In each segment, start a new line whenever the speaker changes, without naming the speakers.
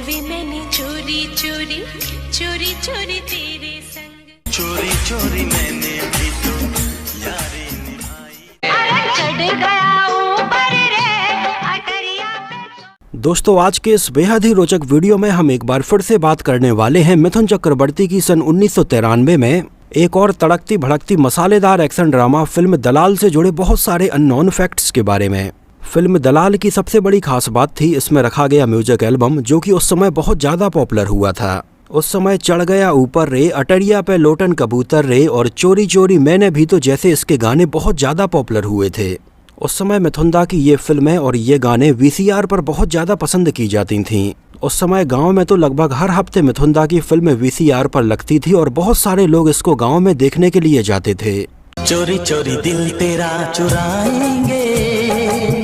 वे मैंने चोरी चोरी चोरी चोरी तेरे संग
चोरी चोरी मैंने भी तो यारी निभाई।
चढ़ गया ऊपर रे अटरिया पे।
दोस्तों, आज के इस बेहद ही रोचक वीडियो में हम एक बार फिर से बात करने वाले हैं मिथुन चक्रवर्ती की सन 1993 में एक और तड़कती भड़कती मसालेदार एक्शन ड्रामा फिल्म दलाल से जुड़े बहुत सारे अननोन फैक्ट्स के बारे में। फिल्म दलाल की सबसे बड़ी खास बात थी इसमें रखा गया म्यूजिक एल्बम, जो कि उस समय बहुत ज्यादा पॉपुलर हुआ था। उस समय चढ़ गया ऊपर रे, अटरिया पे लोटन कबूतर रे और चोरी चोरी मैंने भी तो जैसे इसके गाने बहुत ज्यादा पॉपुलर हुए थे। उस समय मिथुन की ये फिल्में और ये गाने VCR पर बहुत ज्यादा पसंद की जाती थीं। उस समय गांव में तो लगभग हर हफ्ते मिथुन की फिल्म VCR पर लगती थी और बहुत सारे लोग इसको गांव में देखने के लिए जाते थे।
चोरी चोरी दिल तेरा चुराएंगे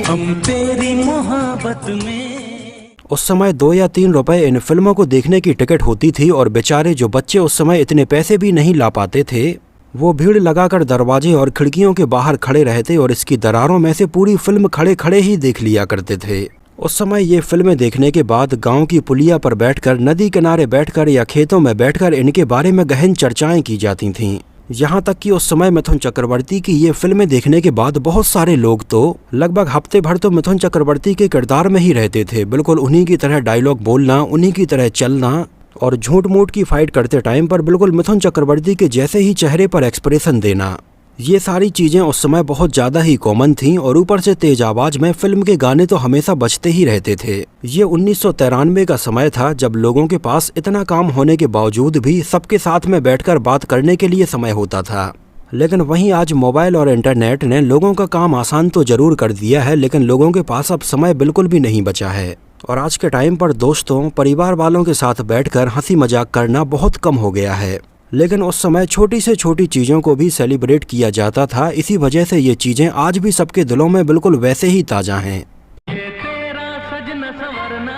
हम तेरी मोहब्बत में।
उस समय 2 या 3 रुपए इन फिल्मों को देखने की टिकट होती थी और बेचारे जो बच्चे उस समय इतने पैसे भी नहीं ला पाते थे, वो भीड़ लगाकर दरवाजे और खिड़कियों के बाहर खड़े रहते और इसकी दरारों में से पूरी फिल्म खड़े खड़े ही देख लिया करते थे। उस समय ये फिल्में देखने के बाद गांव की पुलिया पर बैठकर, नदी किनारे बैठकर या खेतों में बैठकर इनके बारे में गहन चर्चाएं की जाती थीं। यहाँ तक कि उस समय मिथुन चक्रवर्ती की ये फिल्में देखने के बाद बहुत सारे लोग तो लगभग हफ्ते भर तो मिथुन चक्रवर्ती के किरदार में ही रहते थे, बिल्कुल उन्हीं की तरह डायलॉग बोलना, उन्हीं की तरह चलना और झूठ मूठ की फाइट करते टाइम पर बिल्कुल मिथुन चक्रवर्ती के जैसे ही चेहरे पर एक्सप्रेशन देना। ये सारी चीजें उस समय बहुत ज्यादा ही कॉमन थीं और ऊपर से तेज आवाज में फिल्म के गाने तो हमेशा बजते ही रहते थे। ये 1993 का समय था जब लोगों के पास इतना काम होने के बावजूद भी सबके साथ में बैठकर बात करने के लिए समय होता था। लेकिन वहीं आज मोबाइल और इंटरनेट ने लोगों का काम आसान तो जरूर कर दिया है, लेकिन लोगों के पास अब समय बिल्कुल भी नहीं बचा है और आज के टाइम पर दोस्तों, परिवार वालों के साथ बैठकर हंसी मजाक करना बहुत कम हो गया है। लेकिन उस समय छोटी से छोटी चीज़ों को भी सेलिब्रेट किया जाता था, इसी वजह से ये चीज़ें आज भी सबके दिलों में बिल्कुल वैसे ही ताज़ा हैं।
ये तेरा सजना संवरना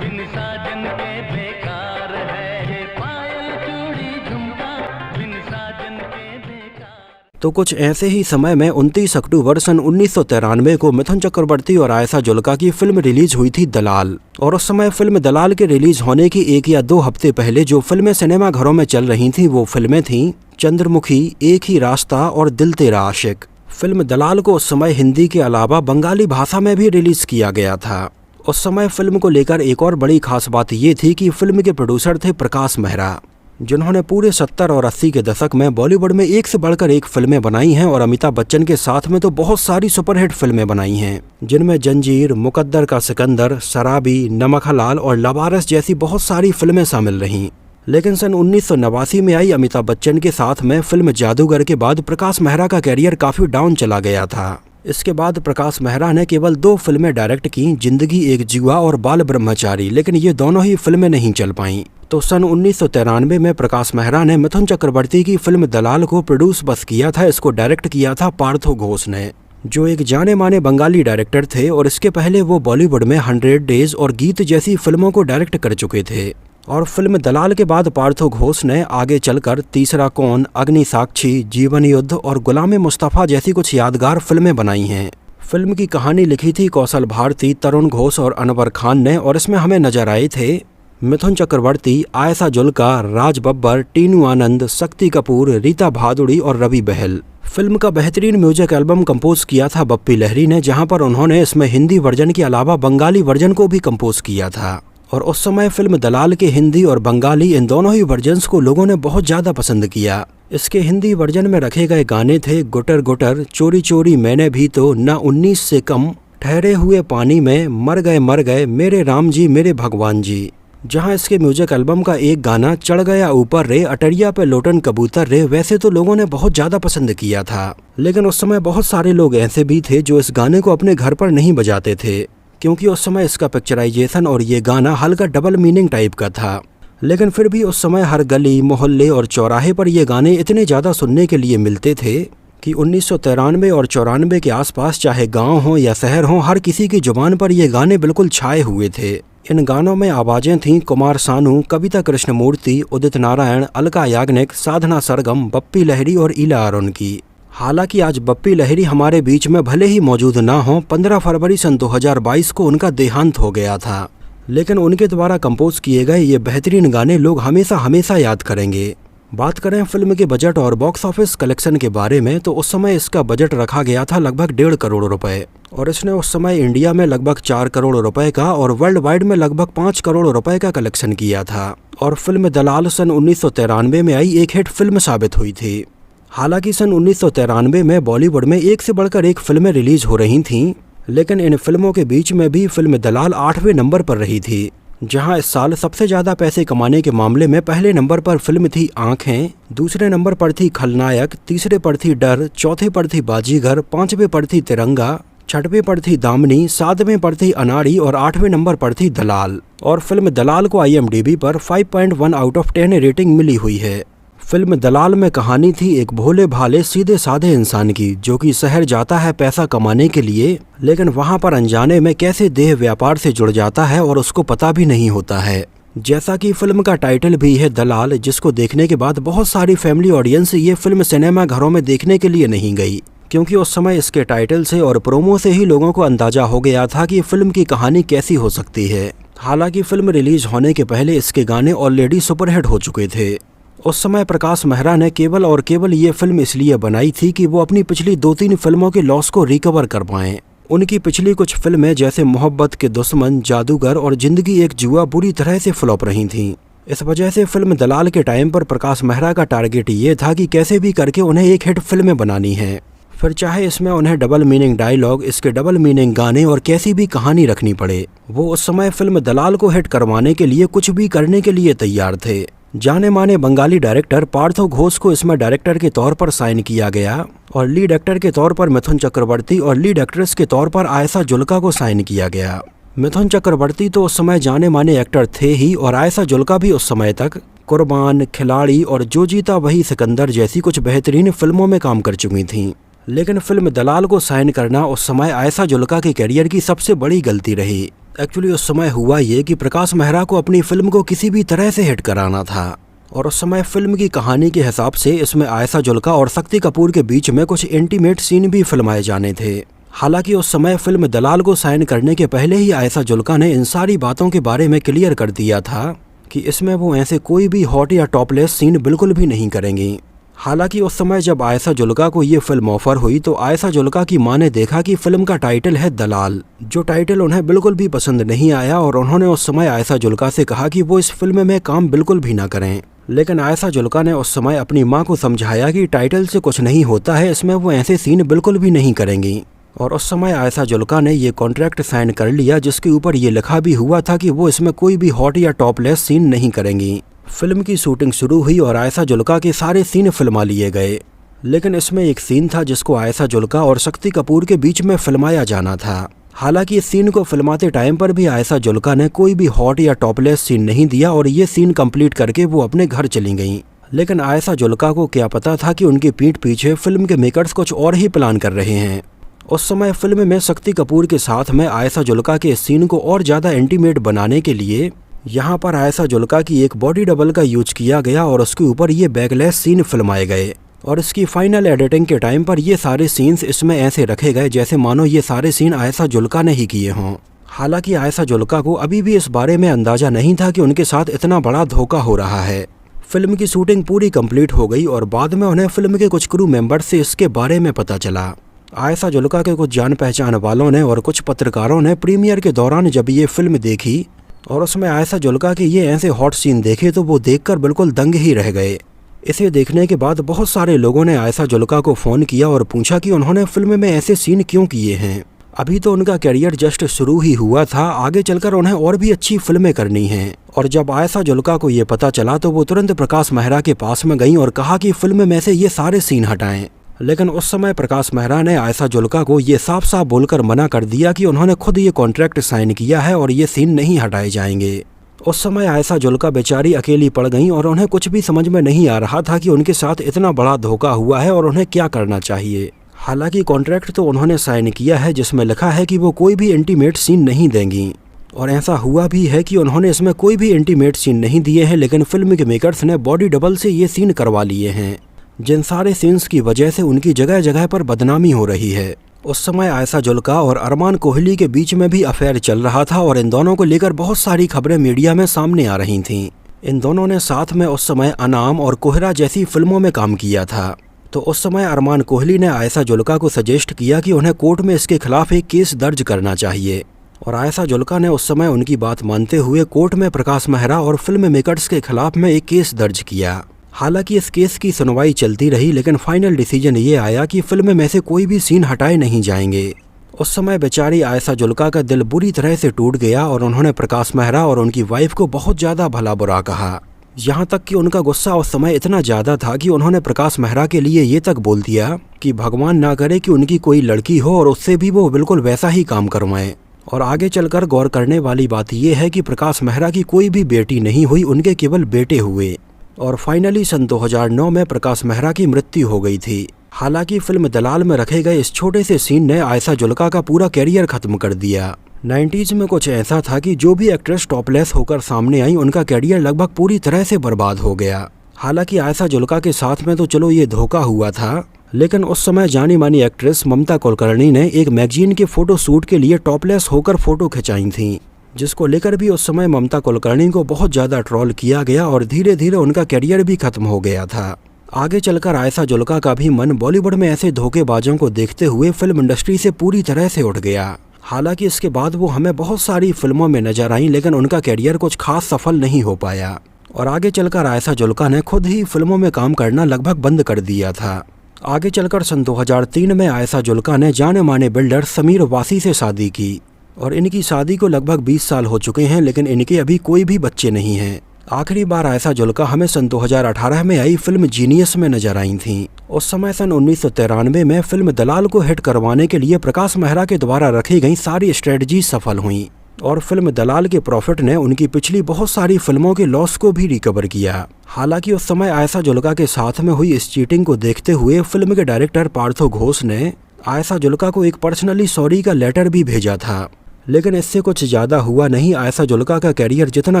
बिन साजन के बेकार है, ये पायल चूड़ी झुमका बिन साजन के बेकार।
तो कुछ ऐसे ही समय में 29 अक्टूबर सन 1993 को मिथुन चक्रवर्ती और आयशा जुल्का की फिल्म रिलीज हुई थी दलाल। और उस समय फिल्म दलाल के रिलीज होने की 1 या 2 हफ्ते पहले जो फिल्में सिनेमा घरों में चल रही थीं वो फिल्में थीं चंद्रमुखी, एक ही रास्ता और दिल तेरा आशिक। फिल्म दलाल को उस समय हिंदी के अलावा बंगाली भाषा में भी रिलीज किया गया था। उस समय फिल्म को लेकर एक और बड़ी खास बात ये थी कि फिल्म के प्रोड्यूसर थे प्रकाश मेहरा, जिन्होंने पूरे 70 और 80 के दशक में बॉलीवुड में एक से बढ़कर एक फिल्में बनाई हैं और अमिताभ बच्चन के साथ में तो बहुत सारी सुपरहिट फिल्में बनाई हैं, जिनमें जंजीर, मुकद्दर का सिकंदर, शराबी, नमक हलाल और लवारिस जैसी बहुत सारी फिल्में शामिल रहीं। लेकिन सन 1989 में आई अमिताभ बच्चन के साथ में फिल्म जादूगर के बाद प्रकाश मेहरा का कैरियर काफी डाउन चला गया था। इसके बाद प्रकाश मेहरा ने केवल 2 फिल्में डायरेक्ट की, जिंदगी एक जुआ और बाल ब्रह्मचारी, लेकिन ये दोनों ही फिल्में नहीं चल पाईं। तो सन 1993 में प्रकाश मेहरा ने मिथुन चक्रवर्ती की फिल्म दलाल को प्रोड्यूस बस किया था। इसको डायरेक्ट किया था पार्थो घोष ने, जो एक जाने माने बंगाली डायरेक्टर थे और इसके पहले वो बॉलीवुड में 100 डेज और गीत जैसी फिल्मों को डायरेक्ट कर चुके थे। और फिल्म दलाल के बाद पार्थो घोष ने आगे चलकर तीसरा कौन, अग्नि साक्षी, जीवन युद्ध और गुलाम मुस्तफा जैसी कुछ यादगार फिल्में बनाई हैं। फिल्म की कहानी लिखी थी कौशल भारती, तरुण घोष और अनवर खान ने और इसमें हमें नजर आए थे मिथुन चक्रवर्ती, आयशा जुल्का, राज बब्बर, टीनू आनंद, शक्ति कपूर, रीता भादुड़ी और रवि बहल। फिल्म का बेहतरीन म्यूजिक एल्बम कंपोज किया था बप्पी लहरी ने, जहां पर उन्होंने इसमें हिंदी वर्जन के अलावा बंगाली वर्जन को भी कंपोज किया था। और उस समय फिल्म दलाल के हिंदी और बंगाली इन दोनों ही वर्जन्स को लोगों ने बहुत ज़्यादा पसंद किया। इसके हिंदी वर्जन में रखे गए गाने थे गुटर गुटर, चोरी चोरी मैंने भी तो, ना 19 से कम, ठहरे हुए पानी में, मर गए मेरे राम जी मेरे भगवान जी। जहां इसके म्यूजिक एल्बम का एक गाना चढ़ गया ऊपर रे, अटरिया पे लोटन कबूतर रे वैसे तो लोगों ने बहुत ज़्यादा पसंद किया था। लेकिन उस समय बहुत सारे लोग ऐसे भी थे जो इस गाने को अपने घर पर नहीं बजाते थे, क्योंकि उस समय इसका पिक्चराइजेशन और ये गाना हल्का डबल मीनिंग टाइप का था। लेकिन फिर भी उस समय हर गली, मोहल्ले और चौराहे पर ये गाने इतने ज़्यादा सुनने के लिए मिलते थे कि 1993 और 94 के आसपास चाहे गांव हो या शहर हो, हर किसी की जुबान पर ये गाने बिल्कुल छाए हुए थे। इन गानों में आवाज़ें थीं कुमार सानू, कविता कृष्णमूर्ति, उदित नारायण, अलका याग्निक, साधना सरगम, बप्पी लहरी और ईला अरुण की। हालांकि आज बप्पी लहरी हमारे बीच में भले ही मौजूद ना हो, 15 फरवरी सन 2022 को उनका देहांत हो गया था। लेकिन उनके द्वारा कंपोज किए गए ये बेहतरीन गाने लोग हमेशा हमेशा याद करेंगे। बात करें फिल्म के बजट और बॉक्स ऑफिस कलेक्शन के बारे में तो उस समय इसका बजट रखा गया था लगभग 1.5 करोड़ रुपए और इसने उस समय इंडिया में लगभग 4 करोड़ रुपए का और वर्ल्ड वाइड में लगभग 5 करोड़ रुपए का कलेक्शन किया था। और फिल्म दलाल सन 1993 में आई एक हिट फिल्म साबित हुई थी। हालांकि सन 1993 में बॉलीवुड में एक से बढ़कर एक फिल्में रिलीज हो रही थीं, लेकिन इन फिल्मों के बीच में भी फिल्म दलाल 8वें नंबर पर रही थी। जहां इस साल सबसे ज्यादा पैसे कमाने के मामले में पहले नंबर पर फिल्म थी आंखें, दूसरे नंबर पर थी खलनायक, तीसरे पर थी डर, चौथे पर थी बाजीगर, 5वें पर थी तिरंगा, 6वें पर थी दामनी, 7वें पर थी अनाड़ी और 8वें नंबर पर थी दलाल। और फिल्म दलाल को IMDb पर 5.1 आउट ऑफ 10 रेटिंग मिली हुई है। फिल्म दलाल में कहानी थी एक भोले भाले सीधे साधे इंसान की जो कि शहर जाता है पैसा कमाने के लिए, लेकिन वहां पर अनजाने में कैसे देह व्यापार से जुड़ जाता है और उसको पता भी नहीं होता है। जैसा कि फिल्म का टाइटल भी है दलाल, जिसको देखने के बाद बहुत सारी फैमिली ऑडियंस ये फिल्म सिनेमा घरों में देखने के लिए नहीं गई, क्योंकि उस समय इसके टाइटल से और प्रोमो से ही लोगों को अंदाजा हो गया था कि फिल्म की कहानी कैसी हो सकती है। हालांकि फिल्म रिलीज होने के पहले इसके गाने ऑलरेडी सुपरहिट हो चुके थे। उस समय प्रकाश मेहरा ने केवल और केवल ये फिल्म इसलिए बनाई थी कि वो अपनी पिछली 2-3 फिल्मों के लॉस को रिकवर कर पाएं। उनकी पिछली कुछ फिल्में जैसे मोहब्बत के दुश्मन, जादूगर और जिंदगी एक जुआ बुरी तरह से फ्लॉप रही थीं। इस वजह से फिल्म दलाल के टाइम पर प्रकाश मेहरा का टारगेट ये था कि कैसे भी करके उन्हें एक हिट फिल्म बनानी है, फिर चाहे इसमें उन्हें डबल मीनिंग डायलॉग, इसके डबल मीनिंग गाने और कैसी भी कहानी रखनी पड़े। वो उस समय फिल्म दलाल को हिट करवाने के लिए कुछ भी करने के लिए तैयार थे। जाने माने बंगाली डायरेक्टर पार्थो घोष को इसमें डायरेक्टर के तौर पर साइन किया गया और लीड एक्टर के तौर पर मिथुन चक्रवर्ती और लीड एक्ट्रेस के तौर पर आयशा जुल्का को साइन किया गया। मिथुन चक्रवर्ती तो उस समय जाने माने एक्टर थे ही और आयशा जुल्का भी उस समय तक कुर्बान, खिलाड़ी और जो जीता वही सिकंदर जैसी कुछ बेहतरीन फिल्मों में काम कर चुकी थीं। लेकिन फिल्म दलाल को साइन करना उस समय आयशा जुल्का के करियर की सबसे बड़ी गलती रही। एक्चुअली उस समय हुआ ये कि प्रकाश मेहरा को अपनी फिल्म को किसी भी तरह से हिट कराना था और उस समय फिल्म की कहानी के हिसाब से इसमें आयशा जुल्का और शक्ति कपूर के बीच में कुछ इंटीमेट सीन भी फिल्माए जाने थे। हालांकि उस समय फिल्म दलाल को साइन करने के पहले ही आयशा जुल्का ने इन सारी बातों के बारे में क्लियर कर दिया था कि इसमें वो ऐसे कोई भी हॉट या टॉपलेस सीन बिल्कुल भी नहीं करेंगी। हालांकि उस समय जब आयशा जुल्का को ये फिल्म ऑफर हुई तो आयशा जुल्का की मां ने देखा कि फिल्म का टाइटल है दलाल, जो टाइटल उन्हें बिल्कुल भी पसंद नहीं आया और उन्होंने उस समय आयशा जुल्का से कहा कि वो इस फिल्म में काम बिल्कुल भी ना करें। लेकिन आयशा जुल्का ने उस समय अपनी मां को समझाया कि टाइटल से कुछ नहीं होता है, इसमें वो ऐसे सीन बिल्कुल भी नहीं करेंगी। और उस समय आयशा जुल्का ने ये कॉन्ट्रैक्ट साइन कर लिया जिसके ऊपर ये लिखा भी हुआ था कि वो इसमें कोई भी हॉट या टॉपलेस सीन नहीं करेंगी। फिल्म की शूटिंग शुरू हुई और आयशा जुल्का के सारे सीन फिल्मा लिए गए, लेकिन इसमें एक सीन था जिसको आयशा जुल्का और शक्ति कपूर के बीच में फिल्माया जाना था। हालांकि इस सीन को फिल्माते टाइम पर भी आयशा जुल्का ने कोई भी हॉट या टॉपलेस सीन नहीं दिया और ये सीन कंप्लीट करके वो अपने घर चली गईं। लेकिन आयशा जुल्का को क्या पता था कि उनकी पीठ पीछे फिल्म के मेकर्स कुछ और ही प्लान कर रहे हैं। उस समय फिल्म में शक्ति कपूर के साथ में आयशा जुल्का के इस सीन को और ज़्यादा इंटीमेट बनाने के लिए यहाँ पर आयशा जुल्का की एक बॉडी डबल का यूज किया गया और उसके ऊपर ये बैकलेस सीन फिल्माए गए और इसकी फाइनल एडिटिंग के टाइम पर ये सारे सीन्स इसमें ऐसे रखे गए जैसे मानो ये सारे सीन आयशा जुल्का ने ही किए हों। हालांकि आयशा जुल्का को अभी भी इस बारे में अंदाजा नहीं था कि उनके साथ इतना बड़ा धोखा हो रहा है। फिल्म की शूटिंग पूरी कंप्लीट हो गई और बाद में उन्हें फिल्म के कुछ क्रू मेंबर से इसके बारे में पता चला। आयशा जुल्का के कुछ जान पहचान वालों ने और कुछ पत्रकारों ने प्रीमियर के दौरान जब ये फिल्म देखी और उसमें आयशा जुल्का के ये ऐसे हॉट सीन देखे तो वो देखकर बिल्कुल दंग ही रह गए। इसे देखने के बाद बहुत सारे लोगों ने आयशा जुल्का को फ़ोन किया और पूछा कि उन्होंने फिल्म में ऐसे सीन क्यों किए हैं। अभी तो उनका करियर जस्ट शुरू ही हुआ था, आगे चलकर उन्हें और भी अच्छी फिल्में करनी हैं। और जब आयशा जुल्का को ये पता चला तो वो तुरंत प्रकाश मेहरा के पास में गई और कहा कि फिल्म में से ये सारे सीन हटाएं। लेकिन उस समय प्रकाश मेहरा ने आयशा जुल्का को ये साफ साफ बोलकर मना कर दिया कि उन्होंने खुद ये कॉन्ट्रैक्ट साइन किया है और ये सीन नहीं हटाए जाएंगे। उस समय आयशा जुल्का बेचारी अकेली पड़ गईं और उन्हें कुछ भी समझ में नहीं आ रहा था कि उनके साथ इतना बड़ा धोखा हुआ है और उन्हें क्या करना चाहिए। हालांकि कॉन्ट्रैक्ट तो उन्होंने साइन किया है जिसमें लिखा है कि वो कोई भी इंटीमेट सीन नहीं देंगी और ऐसा हुआ भी है कि उन्होंने इसमें कोई भी इंटीमेट सीन नहीं दिए हैं, लेकिन फिल्म के मेकर्स ने बॉडी डबल से ये सीन करवा लिए हैं जिन सारे सीन्स की वजह से उनकी जगह जगह पर बदनामी हो रही है। उस समय आयशा जुल्का और अरमान कोहली के बीच में भी अफेयर चल रहा था और इन दोनों को लेकर बहुत सारी खबरें मीडिया में सामने आ रही थीं। इन दोनों ने साथ में उस समय अनाम और कोहरा जैसी फिल्मों में काम किया था। तो उस समय अरमान कोहली ने आयशा जुल्का को सजेस्ट किया कि उन्हें कोर्ट में इसके खिलाफ एक केस दर्ज करना चाहिए और आयशा जुल्का ने उस समय उनकी बात मानते हुए कोर्ट में प्रकाश मेहरा और फिल्म मेकर्स के खिलाफ में एक केस दर्ज किया। हालांकि इस केस की सुनवाई चलती रही, लेकिन फाइनल डिसीजन ये आया कि फिल्म में से कोई भी सीन हटाए नहीं जाएंगे। उस समय बेचारी आयशा जुल्का का दिल बुरी तरह से टूट गया और उन्होंने प्रकाश मेहरा और उनकी वाइफ को बहुत ज़्यादा भला बुरा कहा। यहाँ तक कि उनका गुस्सा उस समय इतना ज़्यादा था कि उन्होंने प्रकाश मेहरा के लिए ये तक बोल दिया कि भगवान ना करे कि उनकी कोई लड़की हो और उससे भी वो बिल्कुल वैसा ही काम करवाएं। और आगे चलकर गौर करने वाली बात यह है कि प्रकाश मेहरा की कोई भी बेटी नहीं हुई, उनके केवल बेटे हुए। और फाइनली सन 2009 में प्रकाश मेहरा की मृत्यु हो गई थी। हालांकि फिल्म दलाल में रखे गए इस छोटे से सीन ने आयशा जुल्का का पूरा कैरियर खत्म कर दिया। 90s में कुछ ऐसा था कि जो भी एक्ट्रेस टॉपलेस होकर सामने आई उनका कैरियर लगभग पूरी तरह से बर्बाद हो गया। हालांकि आयशा जुल्का के साथ में तो चलो ये धोखा हुआ था, लेकिन उस समय जानी मानी एक्ट्रेस ममता कुलकर्णी ने एक मैगजीन के फोटो शूट के लिए टॉपलेस होकर फोटो खिंचाई थी, जिसको लेकर भी उस समय ममता कुलकर्णी को बहुत ज़्यादा ट्रोल किया गया और धीरे धीरे उनका कैरियर भी खत्म हो गया था। आगे चलकर आयशा जुल्का का भी मन बॉलीवुड में ऐसे धोखेबाजों को देखते हुए फिल्म इंडस्ट्री से पूरी तरह से उठ गया। हालांकि इसके बाद वो हमें बहुत सारी फिल्मों में नजर आई, लेकिन उनका कैरियर कुछ खास सफल नहीं हो पाया और आगे चलकर आयशा जुल्का ने खुद ही फिल्मों में काम करना लगभग बंद कर दिया था। आगे चलकर सन 2003 में आयशा जुल्का ने जाने माने बिल्डर समीर वासी से शादी की और इनकी शादी को लगभग 20 साल हो चुके हैं, लेकिन इनके अभी कोई भी बच्चे नहीं हैं। आखिरी बार आयशा जुल्का हमें सन 2018 में आई फिल्म जीनियस में नजर आई थीं। उस समय सन 1993 में फिल्म दलाल को हिट करवाने के लिए प्रकाश मेहरा के द्वारा रखी गई सारी स्ट्रेटजी सफल हुई और फिल्म दलाल के प्रॉफिट ने उनकी पिछली बहुत सारी फिल्मों के लॉस को भी रिकवर किया। हालांकि उस समय आयशा जुल्का के साथ में हुई इस चीटिंग को देखते हुए फिल्म के डायरेक्टर पार्थो घोष ने आयशा जुल्का को एक पर्सनली सॉरी का लेटर भी भेजा था, लेकिन इससे कुछ ज़्यादा हुआ नहीं। आयशा जुल्का का कैरियर जितना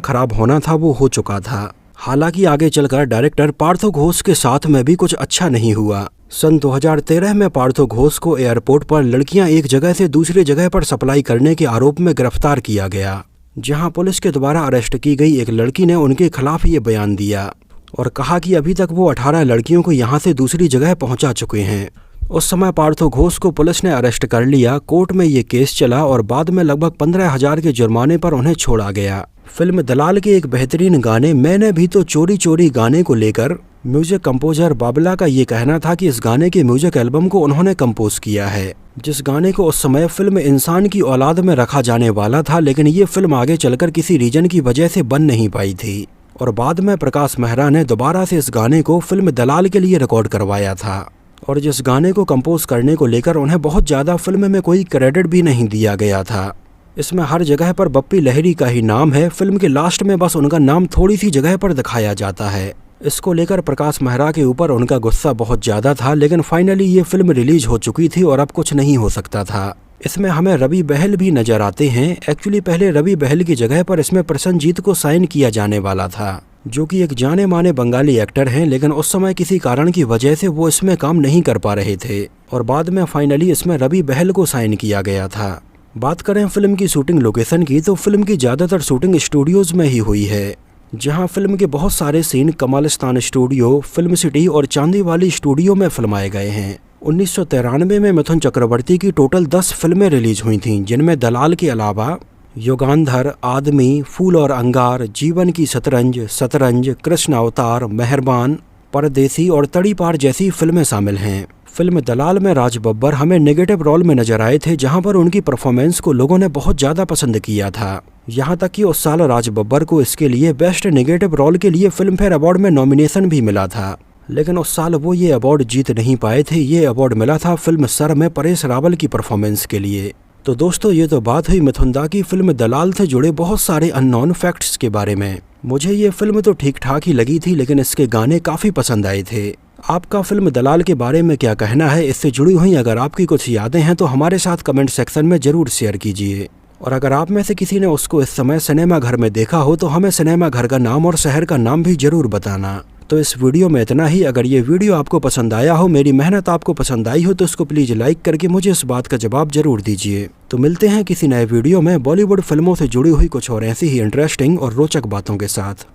खराब होना था वो हो चुका था। हालांकि आगे चलकर डायरेक्टर पार्थो घोष के साथ में भी कुछ अच्छा नहीं हुआ। सन 2013 में पार्थो घोष को एयरपोर्ट पर लड़कियां एक जगह से दूसरी जगह पर सप्लाई करने के आरोप में गिरफ्तार किया गया, जहां पुलिस के द्वारा अरेस्ट की गई एक लड़की ने उनके खिलाफ ये बयान दिया और कहा कि अभी तक वो 18 लड़कियों को यहां से दूसरी जगह पहुंचा चुके हैं। उस समय पार्थो घोष को पुलिस ने अरेस्ट कर लिया, कोर्ट में ये केस चला और बाद में लगभग 15,000 के जुर्माने पर उन्हें छोड़ा गया। फिल्म दलाल के एक बेहतरीन गाने मैंने भी तो चोरी चोरी गाने को लेकर म्यूजिक कंपोजर बाबला का ये कहना था कि इस गाने के म्यूजिक एल्बम को उन्होंने कंपोज किया है, जिस गाने को उस समय फिल्म इंसान की औलाद में रखा जाने वाला था, लेकिन ये फिल्म आगे चलकर किसी रीजन की वजह से बन नहीं पाई थी और बाद में प्रकाश मेहरा ने दोबारा से इस गाने को फिल्म दलाल के लिए रिकॉर्ड करवाया था और जिस गाने को कंपोज करने को लेकर उन्हें बहुत ज़्यादा फिल्म में कोई क्रेडिट भी नहीं दिया गया था। इसमें हर जगह पर बप्पी लहरी का ही नाम है, फिल्म के लास्ट में बस उनका नाम थोड़ी सी जगह पर दिखाया जाता है। इसको लेकर प्रकाश मेहरा के ऊपर उनका गुस्सा बहुत ज़्यादा था, लेकिन फाइनली ये फिल्म रिलीज हो चुकी थी और अब कुछ नहीं हो सकता था। इसमें हमें रवि बहल भी नजर आते हैं। एक्चुअली पहले रवि बहल की जगह पर इसमें प्रसन्नजीत को साइन किया जाने वाला था, जो कि एक जाने माने बंगाली एक्टर हैं, लेकिन उस समय किसी कारण की वजह से वो इसमें काम नहीं कर पा रहे थे और बाद में फाइनली इसमें रवि बहल को साइन किया गया था। बात करें फिल्म की शूटिंग लोकेशन की, तो फिल्म की ज़्यादातर शूटिंग स्टूडियोज़ में ही हुई है, जहां फिल्म के बहुत सारे scene Kamalistan studio, film city और चांदीवाली स्टूडियो में फिल्माए गए हैं। 1993 में मिथुन चक्रवर्ती की टोटल 10 फिल्में रिलीज हुई थीं, जिनमें दलाल के अलावा युगांधर, आदमी, फूल और अंगार, जीवन की शतरंज, कृष्ण अवतार, मेहरबान, परदेसी और तड़ी पार जैसी फिल्में शामिल हैं। फिल्म दलाल में राज बब्बर हमें नेगेटिव रोल में नजर आए थे, जहां पर उनकी परफॉर्मेंस को लोगों ने बहुत ज़्यादा पसंद किया था। यहां तक कि उस साल राज बब्बर को इसके लिए बेस्ट नेगेटिव रोल के लिए फिल्म फेयर अवार्ड में नॉमिनेशन भी मिला था, लेकिन उस साल वो ये अवार्ड जीत नहीं पाए थे। ये अवार्ड मिला था फिल्म सर में परेश रावल की परफॉर्मेंस के लिए। तो दोस्तों, ये तो बात हुई मिथुन दा की फिल्म दलाल से जुड़े बहुत सारे अननोन फैक्ट्स के बारे में। मुझे ये फिल्म तो ठीक ठाक ही लगी थी, लेकिन इसके गाने काफ़ी पसंद आए थे। आपका फिल्म दलाल के बारे में क्या कहना है? इससे जुड़ी हुई अगर आपकी कुछ यादें हैं तो हमारे साथ कमेंट सेक्शन में ज़रूर शेयर कीजिए। और अगर आप में से किसी ने उसको इस समय सिनेमा घर में देखा हो तो हमें सिनेमा घर का नाम और शहर का नाम भी ज़रूर बताना। तो इस वीडियो में इतना ही। अगर ये वीडियो आपको पसंद आया हो, मेरी मेहनत आपको पसंद आई हो, तो इसको प्लीज़ लाइक करके मुझे इस बात का जवाब जरूर दीजिए। तो मिलते हैं किसी नए वीडियो में बॉलीवुड फिल्मों से जुड़ी हुई कुछ और ऐसी ही इंटरेस्टिंग और रोचक बातों के साथ।